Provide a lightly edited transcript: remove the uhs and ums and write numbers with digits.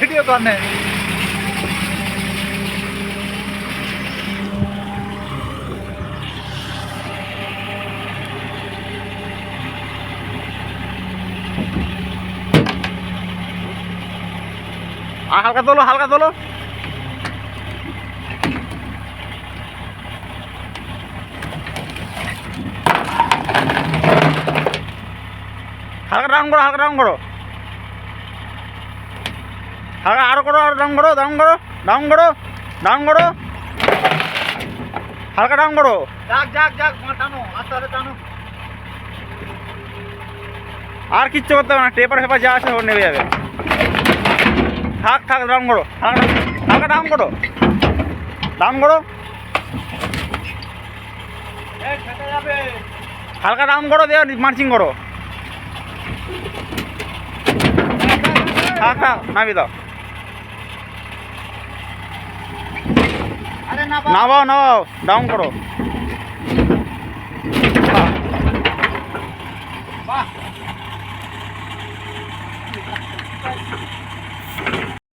video করনে হালকা তোলো হালকা তোলো হালকা ডাউন করো হালকা ডাউন করো হালকা আরো করো আরো ডাউন করো ডাউন করো ডাউন করো ডাউন করো হালকা ডাউন করো যাক যাক যাক টানো আস্তে আস্তে টানো আর কিচ্ছু করতে হবে না টেপার ফেপার যা আছে ওর নেমে যাবে থাক থাক ডাউন করো হালকা ডাউন করো ডাউন করো হালকা ডাউন করো দিয়ে মার্চিং করো থাক থাক নামি দাও নামাও নামাও ডাউন করো